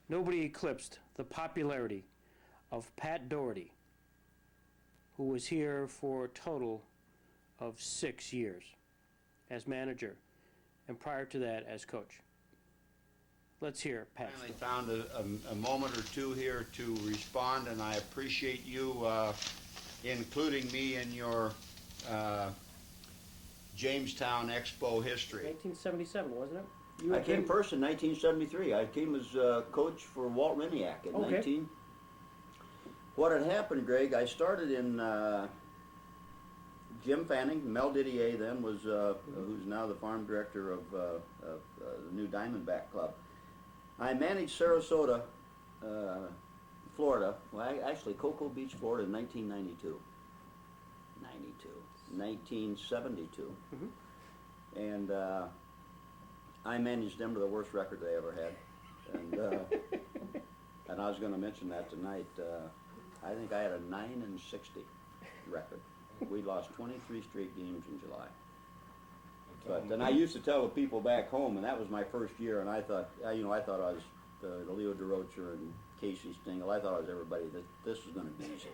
Nobody eclipsed the popularity of Pat Daugherty, who was here for a total of 6 years as manager, and prior to that as coach. Let's hear Pat. I finally found a moment or two here to respond, and I appreciate you including me in your Jamestown Expo history. 1977, wasn't it? I came first in 1973. I came as coach for Walt Riniak in 19. What had happened, Greg, I started in Jim Fanning. Mel Didier then was, who's now the farm director of the new Diamondback Club. I managed Sarasota, Florida, well, actually Cocoa Beach, Florida in 1992. 1972. And I managed them to the worst record they ever had. And, and I was going to mention that tonight. I think I had a 9-60 record. We lost 23 straight games in July. But then I used to tell the people back home, and that was my first year, and I thought, you know, I thought I was the Leo DeRocher and Casey Stengel. I thought I was everybody. That this was going to be easy.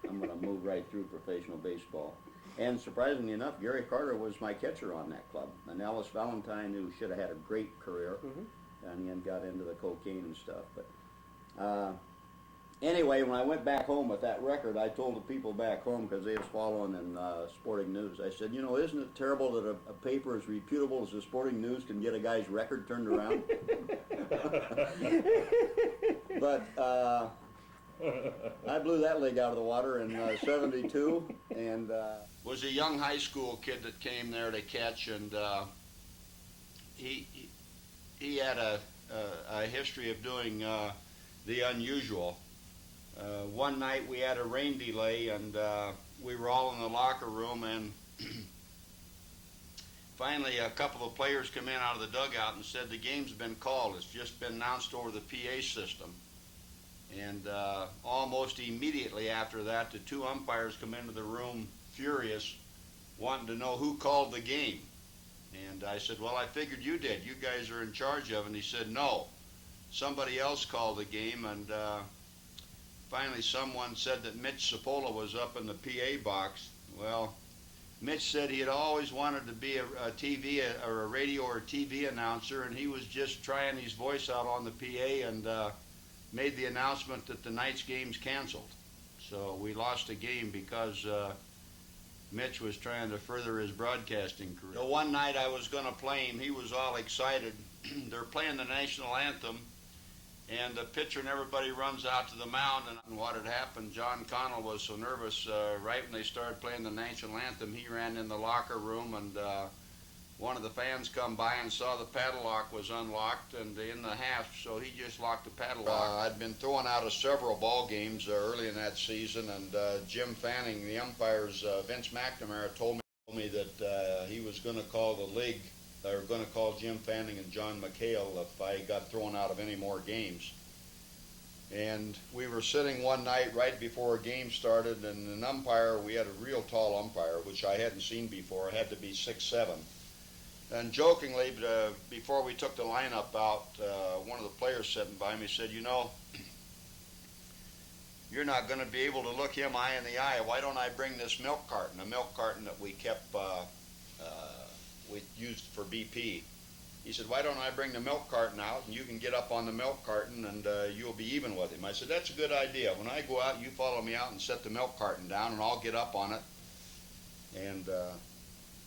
I'm going to move right through professional baseball. And surprisingly enough, Gary Carter was my catcher on that club. And Ellis Valentine, who should have had a great career, and then got into the cocaine and stuff. But anyway, when I went back home with that record, I told the people back home, because they was following in Sporting News, I said, you know, isn't it terrible that a paper as reputable as the Sporting News can get a guy's record turned around? But I blew that leg out of the water in 72, and was a young high school kid that came there to catch, and he had a history of doing the unusual. One night we had a rain delay, and we were all in the locker room, and finally a couple of players come in out of the dugout and said the game's been called. It's just been announced over the PA system. And almost immediately after that, the two umpires come into the room furious, wanting to know who called the game. And I said, well, I figured you did. You guys are in charge of it. And he said, no, somebody else called the game. And finally someone said that Mitch Cipolla was up in the PA box. Well, Mitch said he had always wanted to be a TV or a radio or TV announcer, and he was just trying his voice out on the PA, and made the announcement that the night's game's canceled. So we lost a game because Mitch was trying to further his broadcasting career. So one night I was going to play him. He was all excited. They're playing the national anthem, and the pitcher and everybody runs out to the mound. And what had happened, John Connell was so nervous right when they started playing the national anthem, he ran in the locker room, and one of the fans come by and saw the padlock was unlocked and in the hasp, so he just locked the padlock. I'd been thrown out of several ball games early in that season, and Jim Fanning, the umpires, Vince McNamara, told me that he was going to call the league, or going to call Jim Fanning and John McHale if I got thrown out of any more games. And we were sitting one night right before a game started, and an umpire, we had a real tall umpire, which I hadn't seen before. It had to be 6'7". And jokingly, before we took the lineup out, one of the players sitting by me said, you know, you're not going to be able to look him eye in the eye. Why don't I bring this milk carton, a milk carton that we kept, we used for BP. He said, why don't I bring the milk carton out, and you can get up on the milk carton, and you'll be even with him. I said, that's a good idea. When I go out, you follow me out and set the milk carton down, and I'll get up on it. And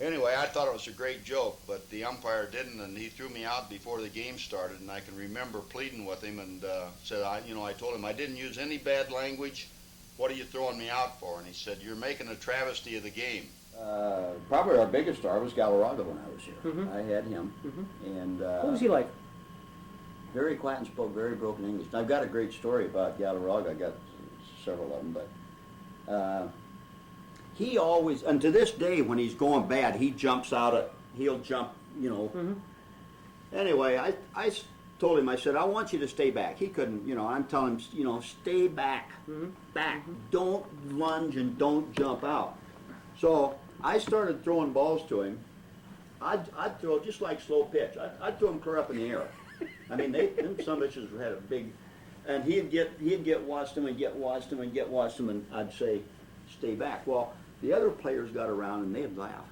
anyway, I thought it was a great joke, but the umpire didn't, and he threw me out before the game started. And I can remember pleading with him, and said, I told him I didn't use any bad language. What are you throwing me out for? And he said, you're making a travesty of the game. Probably our biggest star was Galarraga when I was here. I had him. And What was he like? very quiet and spoke very broken English. And I've got a great story about Galarraga. I got several of them, but he always, and to this day, when he's going bad, he jumps out. He'll jump, you know. Anyway, I told him, I said, I want you to stay back. He couldn't, I'm telling him, stay back, back. Don't lunge and don't jump out. So I started throwing balls to him. I'd throw just like slow pitch. I'd throw him clear up in the air. I mean, them some bitches had a big, and he'd get watched them and get watched them and get watched them, and I'd say, stay back. Well, the other players got around and they'd laugh.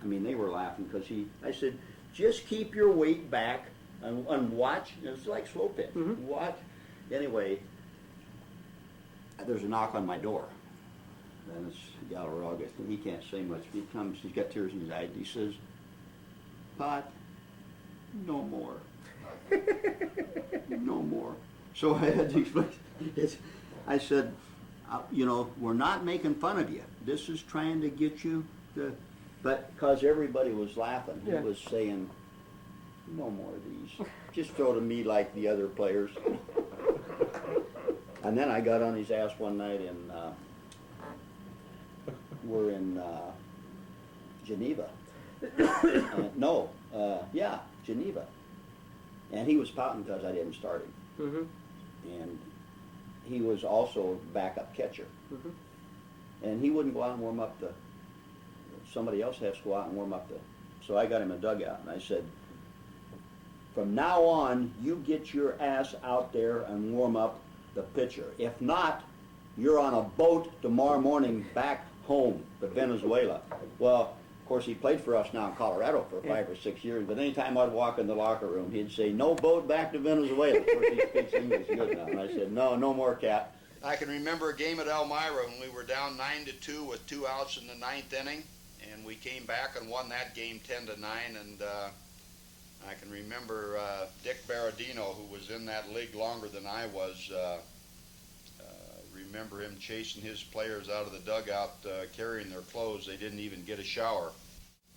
I mean, they were laughing because I said, just keep your weight back and watch. It's like slow pitch. Watch. Anyway, there's a knock on my door. And it's Gallo August, and he can't say much. He comes, he's got tears in his eyes. He says, "Pot, no more." No more. So I had to explain. I said, you know, we're not making fun of you. This is trying to get you to, but because everybody was laughing, he was saying, no more of these. Just throw to me like the other players. And then I got on his ass one night we're in Geneva. Geneva. And he was pouting because I didn't start him. And he was also backup catcher. And he wouldn't go out and warm up somebody else has to go out and warm up so I got him a dugout and I said, from now on, you get your ass out there and warm up the pitcher. If not, you're on a boat tomorrow morning back home to Venezuela. Well, of course, he played for us now in Colorado for 5 or 6 years, but anytime I'd walk in the locker room, he'd say, no boat back to Venezuela. Of course, he speaks English good now. And I said, no more, Cat. I can remember a game at Elmira when we were down 9-2 with 2 outs in the 9th inning, and we came back and won that game 10-9. And I can remember Dick Baradino, who was in that league longer than I was. Remember him chasing his players out of the dugout, carrying their clothes. They didn't even get a shower.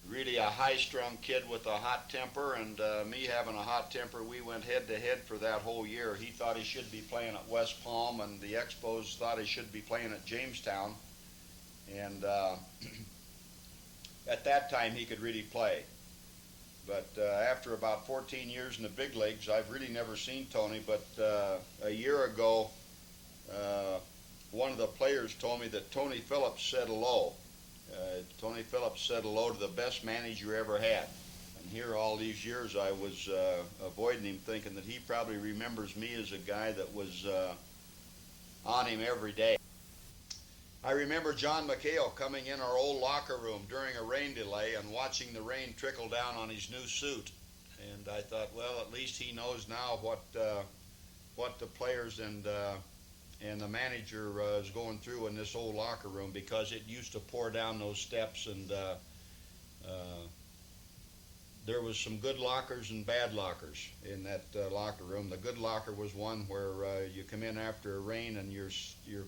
Really a high-strung kid with a hot temper, and me having a hot temper, we went head-to-head for that whole year. He thought he should be playing at West Palm, and the Expos thought he should be playing at Jamestown. And at that time, he could really play. But after about 14 years in the big leagues, I've really never seen Tony, but a year ago, one of the players told me that Tony Phillips said hello. Tony Phillips said hello to the best manager you ever had. And here all these years I was avoiding him, thinking that he probably remembers me as a guy that was on him every day. I remember John McHale coming in our old locker room during a rain delay and watching the rain trickle down on his new suit. And I thought, well, at least he knows now what the players and the manager is going through in this old locker room, because it used to pour down those steps, and there was some good lockers and bad lockers in that locker room. The good locker was one where you come in after a rain and your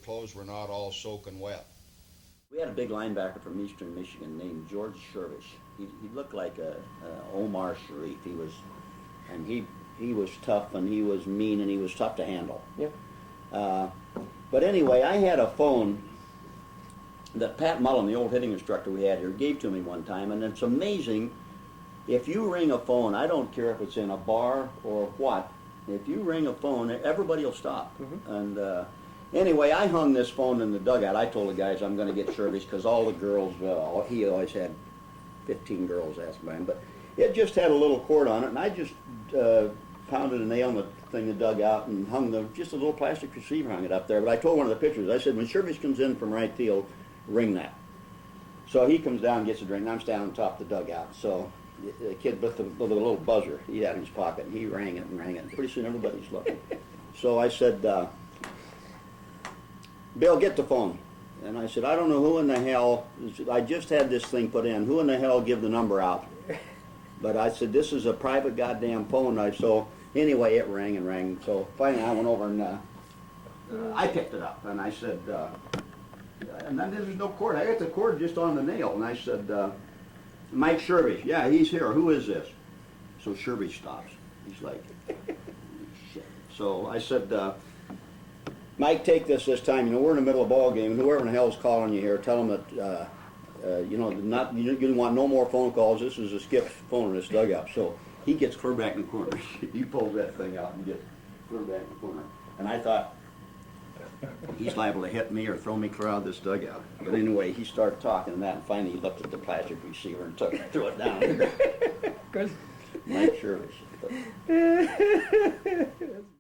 clothes were not all soaking wet. We had a big linebacker from Eastern Michigan named George Shervish. He looked like a Omar Sharif. He was tough, and he was mean, and he was tough to handle. But anyway, I had a phone that Pat Mullen, the old hitting instructor we had here, gave to me one time, and it's amazing. If you ring a phone, I don't care if it's in a bar or what, if you ring a phone, everybody will stop. And anyway, I hung this phone in the dugout. I told the guys I'm going to get Shervish because all the girls, he always had 15 girls asked by him, but it just had a little cord on it, and I just pounded a nail in the thing, the dugout, and hung just a little plastic receiver, hung it up there. But I told one of the pitchers, I said, when Shervish comes in from right field, ring that. So he comes down and gets a drink, and I'm standing on top of the dugout. So the kid with the little buzzer he had in his pocket, and he rang it and rang it. And pretty soon everybody's looking. So I said, Bill, get the phone. And I said, I don't know who in the hell, I just had this thing put in, who in the hell give the number out? But I said, this is a private goddamn phone. So anyway, it rang and rang. So finally I went over and I picked it up. And I said, and then there's no cord. I got the cord just on the nail. And I said, Mike Shervish. Yeah, he's here. Who is this? So Shervish stops. He's like, shit. So I said, Mike, take this time. You know, we're in the middle of a ball game. And whoever in the hell's calling you here, tell them that, you know, you want no more phone calls. This is a Skip's phone in this dugout. So he gets clear back in the corner. He pulls that thing out and gets clear back in the corner. And I thought, he's liable to hit me or throw me clear out of this dugout. But anyway, he started talking and that, and finally he looked at the plastic receiver and threw it down. Mike Shirley.